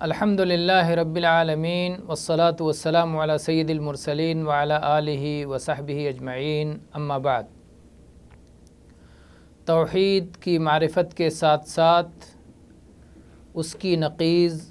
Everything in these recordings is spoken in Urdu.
الحمدللہ رب العالمین والصلاة والسلام علی سید المرسلین وعلی آلہ وصحبہ اجمعین، اما بعد۔ توحید کی معرفت کے ساتھ ساتھ اس کی نقیض،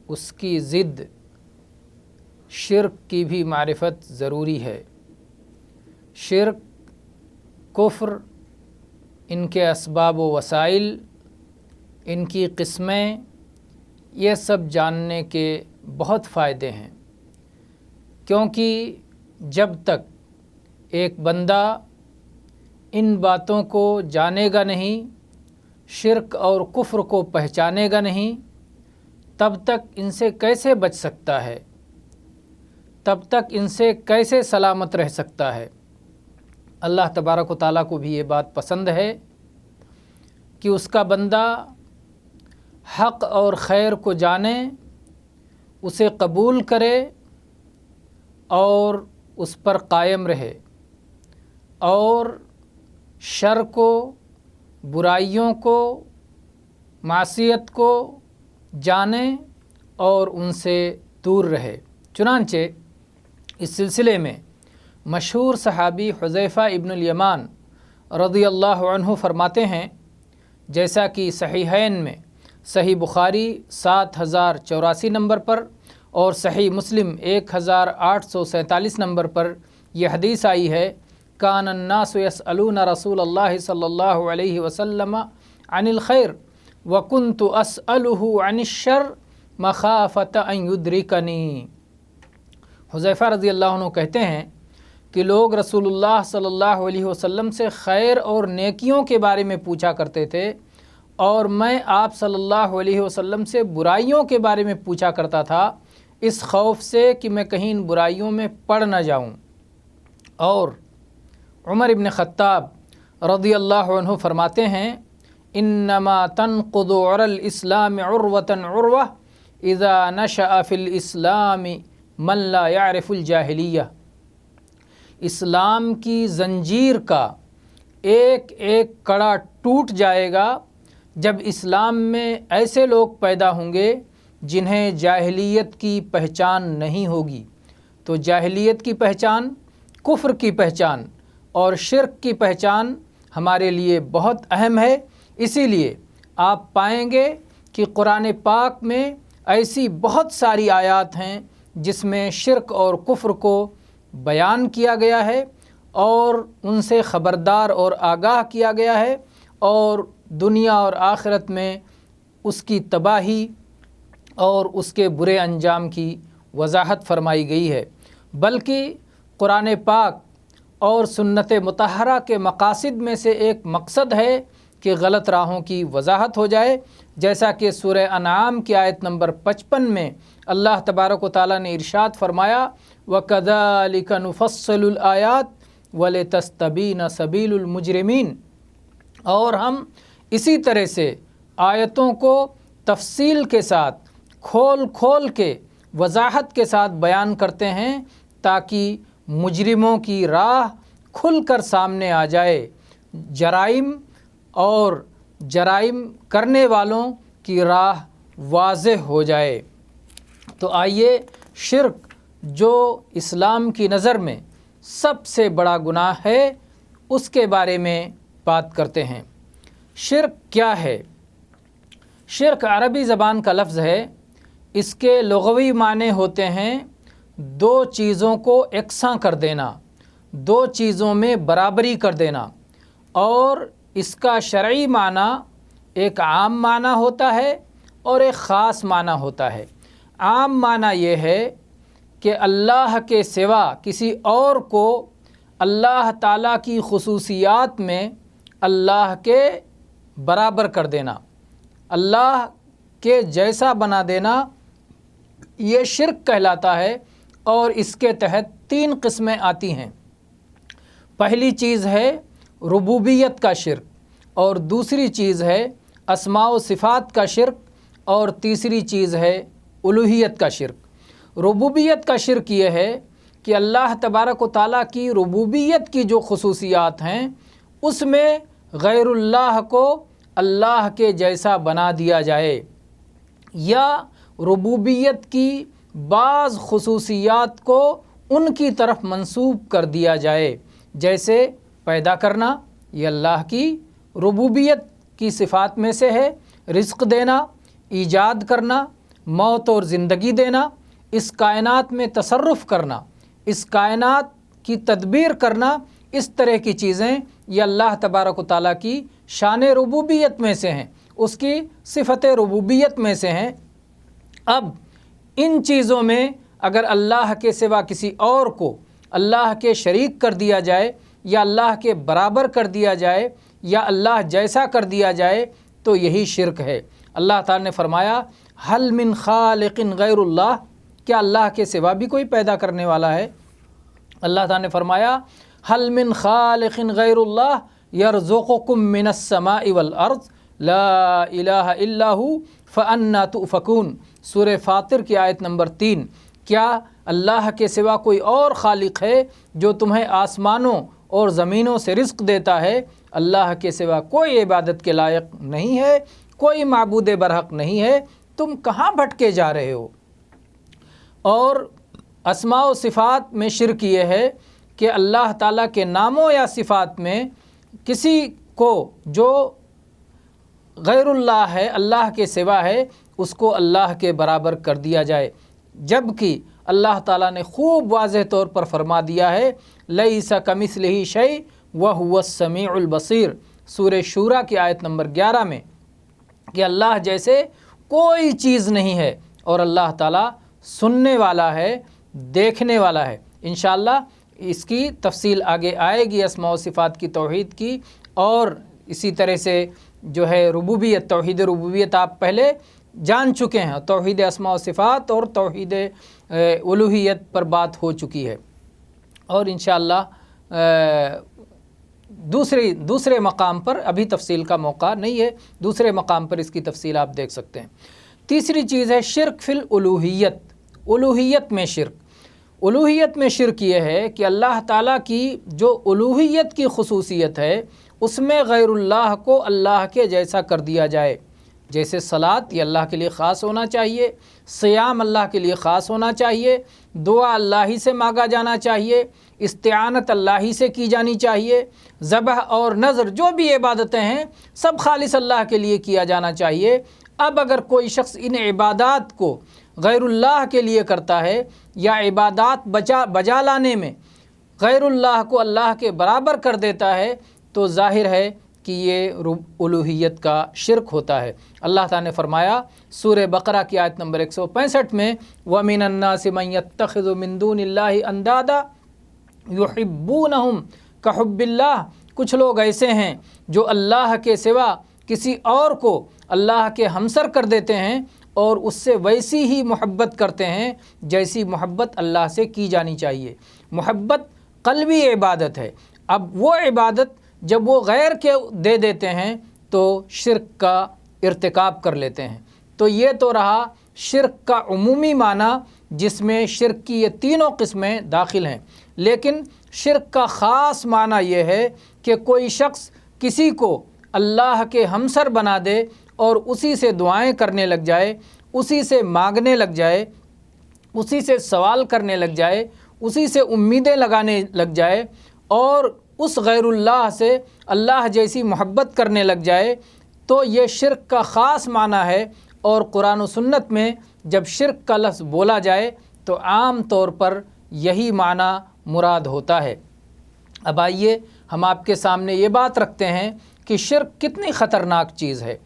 اس کی ضد شرک کی بھی معرفت ضروری ہے۔ شرک، کفر، ان کے اسباب و وسائل، ان کی قسمیں، یہ سب جاننے کے بہت فائدے ہیں، کیونکہ جب تک ایک بندہ ان باتوں کو جانے گا نہیں، شرک اور کفر کو پہچانے گا نہیں، تب تک ان سے کیسے بچ سکتا ہے، تب تک ان سے کیسے سلامت رہ سکتا ہے۔ اللہ تبارک و تعالیٰ کو بھی یہ بات پسند ہے کہ اس کا بندہ حق اور خیر کو جانے، اسے قبول کرے اور اس پر قائم رہے، اور شر کو، برائیوں کو، معصیت کو جانے اور ان سے دور رہے۔ چنانچہ اس سلسلے میں مشہور صحابی حذیفہ ابن الیمان رضی اللہ عنہ فرماتے ہیں، جیسا کہ صحیحین میں صحیح بخاری 7084 نمبر پر اور صحیح مسلم 1847 نمبر پر یہ حدیث آئی ہے، کان الناس یسألون رسول اللہ صلی اللہ علیہ وسلم عن الخیر وکنت اسألہ عن الشر مخافۃ ان یدرکنی۔ حذیفہ رضی اللہ عنہ کہتے ہیں کہ لوگ رسول اللہ صلی اللہ علیہ وسلم سے خیر اور نیکیوں کے بارے میں پوچھا کرتے تھے، اور میں آپ صلی اللہ علیہ وسلم سے برائیوں کے بارے میں پوچھا کرتا تھا، اس خوف سے کہ میں کہیں ان برائیوں میں پڑ نہ جاؤں۔ اور عمر ابن خطاب رضی اللہ عنہ فرماتے ہیں، انما تنقض عرى الاسلام عروة عروة اذا نشأ في الاسلام من لا يعرف الجاہلیہ۔ اسلام کی زنجیر کا ایک ایک کڑا ٹوٹ جائے گا جب اسلام میں ایسے لوگ پیدا ہوں گے جنہیں جاہلیت کی پہچان نہیں ہوگی۔ تو جاہلیت کی پہچان، کفر کی پہچان اور شرک کی پہچان ہمارے لیے بہت اہم ہے۔ اسی لیے آپ پائیں گے کہ قرآن پاک میں ایسی بہت ساری آیات ہیں جس میں شرک اور کفر کو بیان کیا گیا ہے اور ان سے خبردار اور آگاہ کیا گیا ہے، اور دنیا اور آخرت میں اس کی تباہی اور اس کے برے انجام کی وضاحت فرمائی گئی ہے۔ بلکہ قرآن پاک اور سنت مطہرہ کے مقاصد میں سے ایک مقصد ہے کہ غلط راہوں کی وضاحت ہو جائے، جیسا کہ سورہ انعام کی آیت نمبر 55 میں اللہ تبارک و تعالیٰ نے ارشاد فرمایا، وَكَذَلِكَ نُفَصِّلُ الْآيَاتِ وَلِتَسْتَبِينَ سَبِيلُ الْمُجْرِمِينَ، اور ہم اسی طرح سے آیتوں کو تفصیل کے ساتھ کھول کھول کے وضاحت کے ساتھ بیان کرتے ہیں تاکہ مجرموں کی راہ کھل کر سامنے آ جائے، جرائم اور جرائم کرنے والوں کی راہ واضح ہو جائے۔ تو آئیے شرک جو اسلام کی نظر میں سب سے بڑا گناہ ہے، اس کے بارے میں بات کرتے ہیں۔ شرک کیا ہے؟ شرک عربی زبان کا لفظ ہے، اس کے لغوی معنی ہوتے ہیں دو چیزوں کو یکساں کر دینا، دو چیزوں میں برابری کر دینا، اور اس کا شرعی معنی ایک عام معنی ہوتا ہے اور ایک خاص معنی ہوتا ہے۔ عام معنی یہ ہے کہ اللہ کے سوا کسی اور کو اللہ تعالیٰ کی خصوصیات میں اللہ کے برابر کر دینا، اللہ کے جیسا بنا دینا، یہ شرک کہلاتا ہے، اور اس کے تحت 3 قسمیں آتی ہیں۔ پہلی چیز ہے ربوبیت کا شرک، اور دوسری چیز ہے اسماء و صفات کا شرک، اور تیسری چیز ہے الوہیت کا شرک۔ ربوبیت کا شرک یہ ہے کہ اللہ تبارک و تعالیٰ کی ربوبیت کی جو خصوصیات ہیں اس میں غیر اللہ کو اللہ کے جیسا بنا دیا جائے یا ربوبیت کی بعض خصوصیات کو ان کی طرف منسوب کر دیا جائے، جیسے پیدا کرنا، یہ اللہ کی ربوبیت کی صفات میں سے ہے، رزق دینا، ایجاد کرنا، موت اور زندگی دینا، اس کائنات میں تصرف کرنا، اس کائنات کی تدبیر کرنا، اس طرح کی چیزیں یہ اللہ تبارک و تعالیٰ کی شان ربوبیت میں سے ہیں، اس کی صفت ربوبیت میں سے ہیں۔ اب ان چیزوں میں اگر اللہ کے سوا کسی اور کو اللہ کے شریک کر دیا جائے یا اللہ کے برابر کر دیا جائے یا اللہ جیسا کر دیا جائے تو یہی شرک ہے۔ اللہ تعالیٰ نے فرمایا حل من خالق غیر اللہ، کیا اللہ کے سوا بھی کوئی پیدا کرنے والا ہے؟ اللہ تعالیٰ نے فرمایا حل من خالق غیر اللہ یرزقکم من السماء والارض لا الہ الا ہو فانا تؤفکون، سورہ فاطر کی آیت نمبر 3۔ کیا اللہ کے سوا کوئی اور خالق ہے جو تمہیں آسمانوں اور زمینوں سے رزق دیتا ہے؟ اللہ کے سوا کوئی عبادت کے لائق نہیں ہے، کوئی معبود برحق نہیں ہے، تم کہاں بھٹکے جا رہے ہو؟ اور اسماء و صفات میں شرک یہ ہے کہ اللہ تعالیٰ کے ناموں یا صفات میں کسی کو جو غیر اللہ ہے، اللہ کے سوا ہے، اس کو اللہ کے برابر کر دیا جائے، جبکہ اللہ تعالیٰ نے خوب واضح طور پر فرما دیا ہے لیس کمثلہ شیء وہو السمیع البصیر، سورہ شورى کی آیت نمبر 11 میں، کہ اللہ جیسے کوئی چیز نہیں ہے اور اللہ تعالیٰ سننے والا ہے، دیکھنے والا ہے۔ انشاءاللہ اس کی تفصیل آگے آئے گی اسماء و صفات کی توحید کی، اور اسی طرح سے جو ہے ربوبیت، توحید ربوبیت آپ پہلے جان چکے ہیں، توحید اسماء و صفات اور توحید الوہیت پر بات ہو چکی ہے، اور انشاءاللہ دوسرے مقام پر ابھی تفصیل کا موقع نہیں ہے، دوسرے مقام پر اس کی تفصیل آپ دیکھ سکتے ہیں۔ تیسری چیز ہے شرک فی الالوہیت، الوہیت میں شرک۔ الوہیت میں شرک یہ ہے کہ اللہ تعالیٰ کی جو الوہیت کی خصوصیت ہے اس میں غیر اللہ کو اللہ کے جیسا کر دیا جائے، جیسے صلاۃ یہ اللہ کے لیے خاص ہونا چاہیے، صیام اللہ کے لیے خاص ہونا چاہیے، دعا اللہ ہی سے مانگا جانا چاہیے، استعانت اللہ ہی سے کی جانی چاہیے، ذبح اور نذر جو بھی عبادتیں ہیں سب خالص اللہ کے لیے کیا جانا چاہیے۔ اب اگر کوئی شخص ان عبادات کو غیر اللہ کے لیے کرتا ہے یا عبادات بجا لانے میں غیر اللہ کو اللہ کے برابر کر دیتا ہے تو ظاہر ہے کہ یہ الوہیت کا شرک ہوتا ہے۔ اللہ تعالیٰ نے فرمایا سورہ بقرہ کی آیت نمبر 165 میں وَمِنَ النَّاسِ مَن يَتَّخِذُ مِن دُونِ اللَّهِ أَندَادًا يُحِبُّونَهُمْ كَحُبِّ اللَّهِ، کچھ لوگ ایسے ہیں جو اللہ کے سوا کسی اور کو اللہ کے ہمسر کر دیتے ہیں اور اس سے ویسی ہی محبت کرتے ہیں جیسی محبت اللہ سے کی جانی چاہیے۔ محبت قلبی عبادت ہے، اب وہ عبادت جب وہ غیر کے دے دیتے ہیں تو شرک کا ارتکاب کر لیتے ہیں۔ تو یہ تو رہا شرک کا عمومی معنی جس میں شرک کی یہ تینوں قسمیں داخل ہیں، لیکن شرک کا خاص معنی یہ ہے کہ کوئی شخص کسی کو اللہ کے ہمسر بنا دے اور اسی سے دعائیں کرنے لگ جائے، اسی سے مانگنے لگ جائے، اسی سے سوال کرنے لگ جائے، اسی سے امیدیں لگانے لگ جائے اور اس غیر اللہ سے اللہ جیسی محبت کرنے لگ جائے، تو یہ شرک کا خاص معنی ہے۔ اور قرآن و سنت میں جب شرک کا لفظ بولا جائے تو عام طور پر یہی معنی مراد ہوتا ہے۔ اب آئیے ہم آپ کے سامنے یہ بات رکھتے ہیں کہ شرک کتنی خطرناک چیز ہے۔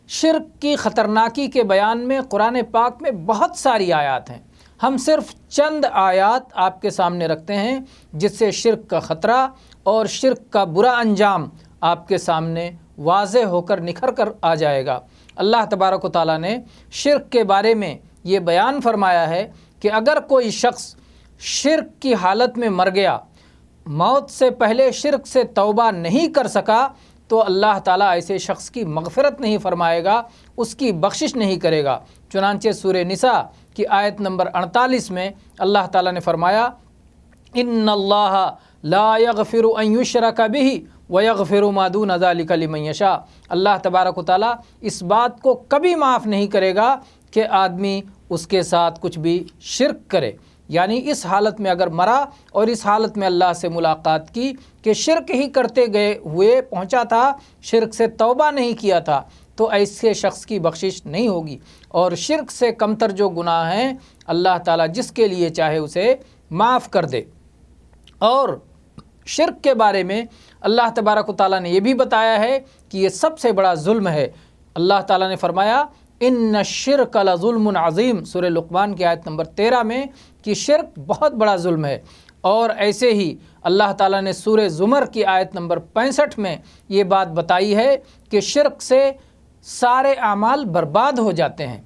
شرک کی خطرناکی کے بیان میں قرآن پاک میں بہت ساری آیات ہیں، ہم صرف چند آیات آپ کے سامنے رکھتے ہیں جس سے شرک کا خطرہ اور شرک کا برا انجام آپ کے سامنے واضح ہو کر نکھر کر آ جائے گا۔ اللہ تبارک و تعالیٰ نے شرک کے بارے میں یہ بیان فرمایا ہے کہ اگر کوئی شخص شرک کی حالت میں مر گیا، موت سے پہلے شرک سے توبہ نہیں کر سکا، تو اللہ تعالیٰ ایسے شخص کی مغفرت نہیں فرمائے گا، اس کی بخشش نہیں کرے گا۔ چنانچہ سورہ نساء کی آیت نمبر 48 میں اللہ تعالیٰ نے فرمایا ان اللہ لا یغفر ان یشرک بہ وَيَغْفِرُ مَا دُونَ ذَلِكَ لِمَن یشاء۔ اللہ تبارک و تعالیٰ اس بات کو کبھی معاف نہیں کرے گا کہ آدمی اس کے ساتھ کچھ بھی شرک کرے، یعنی اس حالت میں اگر مرا اور اس حالت میں اللہ سے ملاقات کی کہ شرک ہی کرتے گئے ہوئے پہنچا تھا، شرک سے توبہ نہیں کیا تھا، تو ایسے شخص کی بخشش نہیں ہوگی۔ اور شرک سے کمتر جو گناہ ہیں اللہ تعالیٰ جس کے لیے چاہے اسے معاف کر دے۔ اور شرک کے بارے میں اللہ تبارک و تعالیٰ نے یہ بھی بتایا ہے کہ یہ سب سے بڑا ظلم ہے۔ اللہ تعالیٰ نے فرمایا ان الشرک لظلم عظیم، سورہ لقمان کی آیت نمبر 13 میں، کہ شرک بہت بڑا ظلم ہے۔ اور ایسے ہی اللہ تعالیٰ نے سورہ زمر کی آیت نمبر 65 میں یہ بات بتائی ہے کہ شرک سے سارے اعمال برباد ہو جاتے ہیں۔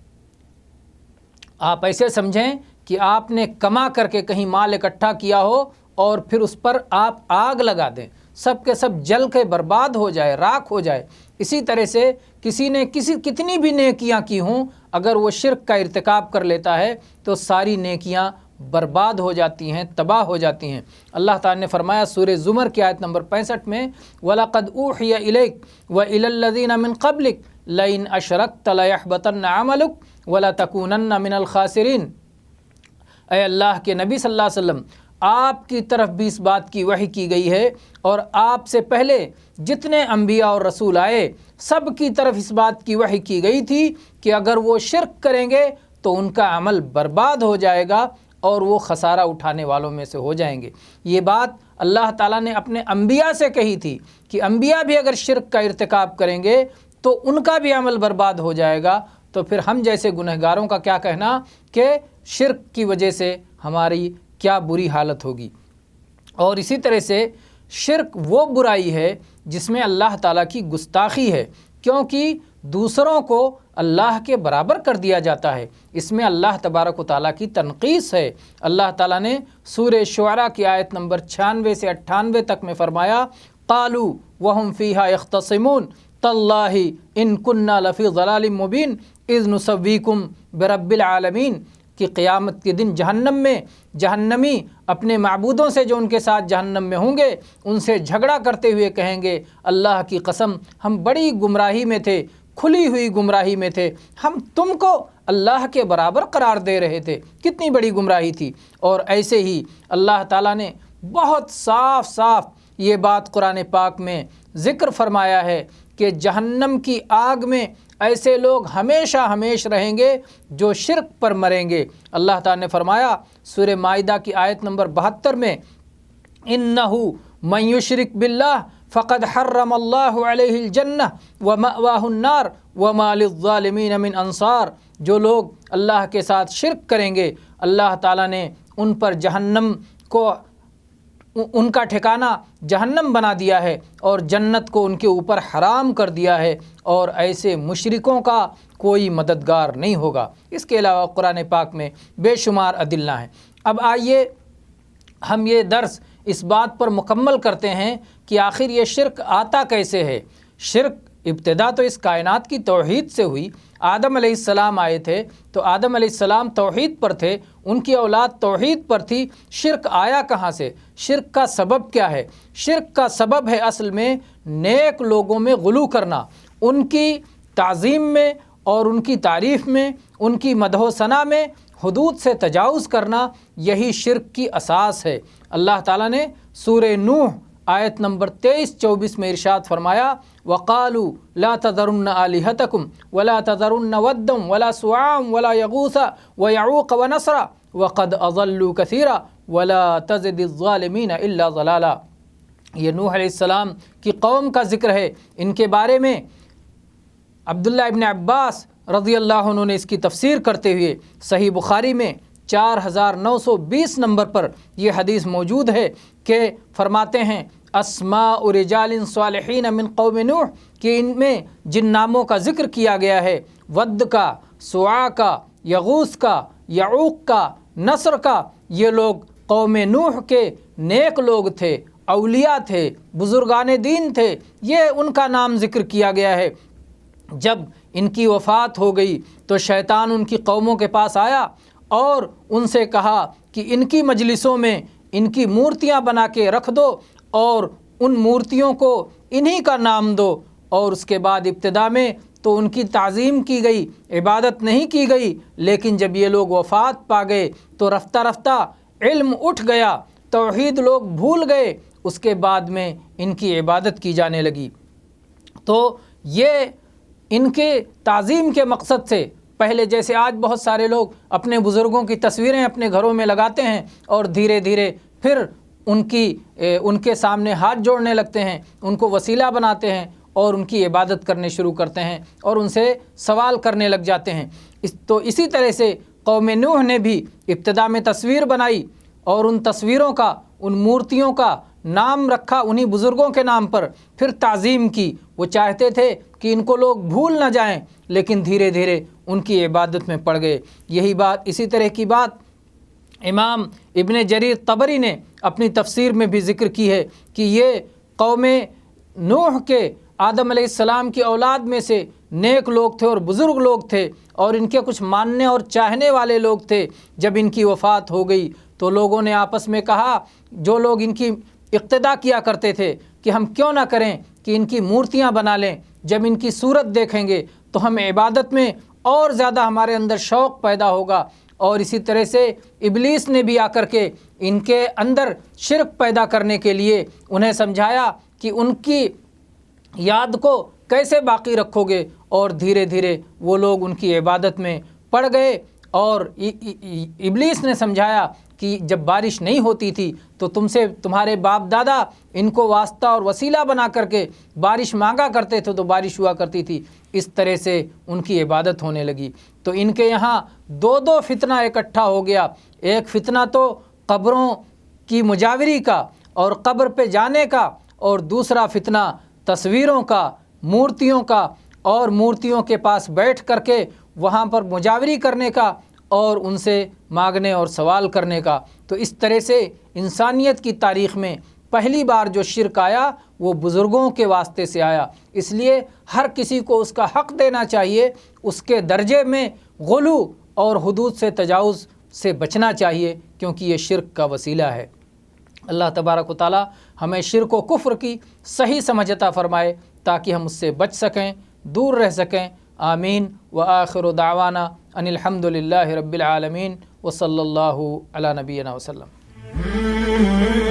آپ ایسے سمجھیں کہ آپ نے کما کر کے کہیں مال اکٹھا کیا ہو اور پھر اس پر آپ آگ لگا دیں، سب کے سب جل کے برباد ہو جائے، راکھ ہو جائے۔ اسی طرح سے کسی نے کتنی بھی نیکیاں کی ہوں، اگر وہ شرک کا ارتکاب کر لیتا ہے تو ساری نیکیاں برباد ہو جاتی ہیں، تباہ ہو جاتی ہیں۔ اللہ تعالیٰ نے فرمایا سورہ زمر کی آیت نمبر 65 میں وَلَقَدْ أُوحِيَ إِلَيْكَ وَإِلَى الَّذِينَ مِن قَبْلِكَ لَئِنْ أَشْرَكْتَ لَيَحْبَطَنَّ عَمَلُكَ وَلَتَكُونَنَّ مِنَ الْخَاسِرِينَ۔ اے اللہ کے نبی صلی اللہ علیہ وسلم، آپ کی طرف بھی اس بات کی وحی کی گئی ہے، اور آپ سے پہلے جتنے انبیاء اور رسول آئے سب کی طرف اس بات کی وحی کی گئی تھی کہ اگر وہ شرک کریں گے تو ان کا عمل برباد ہو جائے گا اور وہ خسارہ اٹھانے والوں میں سے ہو جائیں گے۔ یہ بات اللہ تعالیٰ نے اپنے انبیاء سے کہی تھی کہ انبیاء بھی اگر شرک کا ارتکاب کریں گے تو ان کا بھی عمل برباد ہو جائے گا۔ تو پھر ہم جیسے گنہگاروں کا کیا کہنا کہ شرک کی وجہ سے ہماری کیا بری حالت ہوگی۔ اور اسی طرح سے شرک وہ برائی ہے جس میں اللہ تعالیٰ کی گستاخی ہے، کیونکہ دوسروں کو اللہ کے برابر کر دیا جاتا ہے، اس میں اللہ تبارک و تعالیٰ کی تنقیص ہے۔ اللہ تعالیٰ نے سورہ شعراء کی آیت نمبر 96 سے 98 تک میں فرمایا قالوا وهم فيها يختصمون تاللہ ان كنا لفی ضلال مبین اذ نسویکم برب العالمین، کہ قیامت کے دن جہنم میں جہنمی اپنے معبودوں سے جو ان کے ساتھ جہنم میں ہوں گے ان سے جھگڑا کرتے ہوئے کہیں گے اللہ کی قسم ہم بڑی گمراہی میں تھے، کھلی ہوئی گمراہی میں تھے، ہم تم کو اللہ کے برابر قرار دے رہے تھے، کتنی بڑی گمراہی تھی۔ اور ایسے ہی اللہ تعالیٰ نے بہت صاف صاف یہ بات قرآن پاک میں ذکر فرمایا ہے کہ جہنم کی آگ میں ایسے لوگ ہمیشہ ہمیشہ رہیں گے جو شرک پر مریں گے۔ اللہ تعالیٰ نے فرمایا سورہ مائدہ کی آیت نمبر 72 میں اِنَّهُ مَن يُشْرِكْ بِاللَّهِ فَقَدْ حَرَّمَ اللَّهُ عَلَيْهِ الْجَنَّةَ وَمَأْوَاهُ النَّارُ وَمَا لِلظَّالِمِينَ مِنْ أَنصَارٍ۔ جو لوگ اللہ کے ساتھ شرک کریں گے اللہ تعالیٰ نے ان پر جہنم کو ان کا ٹھکانہ جہنم بنا دیا ہے اور جنت کو ان کے اوپر حرام کر دیا ہے، اور ایسے مشرکوں کا کوئی مددگار نہیں ہوگا۔ اس کے علاوہ قرآن پاک میں بے شمار ادلہ ہیں۔ اب آئیے ہم یہ درس اس بات پر مکمل کرتے ہیں کہ آخر یہ شرک آتا کیسے ہے۔ شرک ابتدا تو اس کائنات کی توحید سے ہوئی۔ آدم علیہ السلام آئے تھے تو آدم علیہ السلام توحید پر تھے، ان کی اولاد توحید پر تھی۔ شرک آیا کہاں سے؟ شرک کا سبب کیا ہے؟ شرک کا سبب ہے اصل میں نیک لوگوں میں غلو کرنا، ان کی تعظیم میں اور ان کی تعریف میں، ان کی مدح و ثنا میں حدود سے تجاوز کرنا، یہی شرک کی اساس ہے۔ اللہ تعالیٰ نے سورہ نوح آیت نمبر 23-24 میں ارشاد فرمایا وَقَالُوا لَا تَذَرُنَّ آلِهَتَكُمْ وَلَا تَذَرُنَّ وَدًّا وَلَا سُوَاعًا وَلَا يَغُوثَ وَيَعُوقَ وَنَسْرًا وَقَدْ أَضَلُّوا كَثِيرًا وَلَا تَزِدِ الظَّالِمِينَ إِلَّا ضَلَالًا۔ یہ نوح علیہ السلام کی قوم کا ذکر ہے۔ ان کے بارے میں عبداللہ ابن عباس رضی اللہ عنہ نے اس کی تفسیر کرتے ہوئے صحیح بخاری میں 4920 نمبر پر یہ حدیث موجود ہے کہ فرماتے ہیں اسماء رجال صالحین من قوم نوح، کہ ان میں جن ناموں کا ذکر کیا گیا ہے ود کا، سواع کا، یغوث کا، یعوق کا، نصر کا، یہ لوگ قوم نوح کے نیک لوگ تھے، اولیاء تھے، بزرگان دین تھے، یہ ان کا نام ذکر کیا گیا ہے۔ جب ان کی وفات ہو گئی تو شیطان ان کی قوموں کے پاس آیا اور ان سے کہا کہ ان کی مجلسوں میں ان کی مورتیاں بنا کے رکھ دو اور ان مورتیوں کو انہی کا نام دو، اور اس کے بعد ابتدا میں تو ان کی تعظیم کی گئی، عبادت نہیں کی گئی، لیکن جب یہ لوگ وفات پا گئے تو رفتہ رفتہ علم اٹھ گیا، توحید لوگ بھول گئے، اس کے بعد میں ان کی عبادت کی جانے لگی۔ تو یہ ان کے تعظیم کے مقصد سے پہلے جیسے آج بہت سارے لوگ اپنے بزرگوں کی تصویریں اپنے گھروں میں لگاتے ہیں اور دھیرے دھیرے پھر ان کے سامنے ہاتھ جوڑنے لگتے ہیں، ان کو وسیلہ بناتے ہیں اور ان کی عبادت کرنے شروع کرتے ہیں اور ان سے سوال کرنے لگ جاتے ہیں۔ تو اسی طرح سے قوم نوح نے بھی ابتدا میں تصویر بنائی اور ان تصویروں کا، ان مورتیوں کا نام رکھا انہی بزرگوں کے نام پر، پھر تعظیم کی۔ وہ چاہتے تھے کہ ان کو لوگ بھول نہ جائیں، لیکن دھیرے دھیرے ان کی عبادت میں پڑ گئے۔ یہی بات، اسی طرح کی بات امام ابن جریر طبری نے اپنی تفسیر میں بھی ذکر کی ہے کہ یہ قوم نوح کے آدم علیہ السلام کی اولاد میں سے نیک لوگ تھے اور بزرگ لوگ تھے، اور ان کے کچھ ماننے اور چاہنے والے لوگ تھے۔ جب ان کی وفات ہو گئی تو لوگوں نے آپس میں کہا، جو لوگ ان کی اقتدا کیا کرتے تھے، کہ ہم کیوں نہ کریں کہ ان کی مورتیاں بنا لیں، جب ان کی صورت دیکھیں گے تو ہم عبادت میں اور زیادہ ہمارے اندر شوق پیدا ہوگا۔ اور اسی طرح سے ابلیس نے بھی آ کر کے ان کے اندر شرک پیدا کرنے کے لیے انہیں سمجھایا کہ ان کی یاد کو کیسے باقی رکھو گے، اور دھیرے دھیرے وہ لوگ ان کی عبادت میں پڑ گئے۔ اور ابلیس نے سمجھایا کہ جب بارش نہیں ہوتی تھی تو تمہارے باپ دادا ان کو واسطہ اور وسیلہ بنا کر کے بارش مانگا کرتے تھے تو بارش ہوا کرتی تھی۔ اس طرح سے ان کی عبادت ہونے لگی۔ تو ان کے یہاں دو فتنہ اکٹھا ہو گیا۔ ایک فتنہ تو قبروں کی مجاوری کا اور قبر پہ جانے کا، اور دوسرا فتنہ تصویروں کا، مورتیوں کا، اور مورتیوں کے پاس بیٹھ کر کے وہاں پر مجاوری کرنے کا اور ان سے مانگنے اور سوال کرنے کا۔ تو اس طرح سے انسانیت کی تاریخ میں پہلی بار جو شرک آیا وہ بزرگوں کے واسطے سے آیا۔ اس لیے ہر کسی کو اس کا حق دینا چاہیے، اس کے درجے میں غلو اور حدود سے تجاوز سے بچنا چاہیے، کیونکہ یہ شرک کا وسیلہ ہے۔ اللہ تبارک و تعالی ہمیں شرک و کفر کی صحیح سمجھ عطا فرمائے تاکہ ہم اس سے بچ سکیں، دور رہ سکیں۔ آمین۔ وآخر دعوانا ان الحمد للہ رب العالمین، وصلی اللہ علی نبینا وسلم۔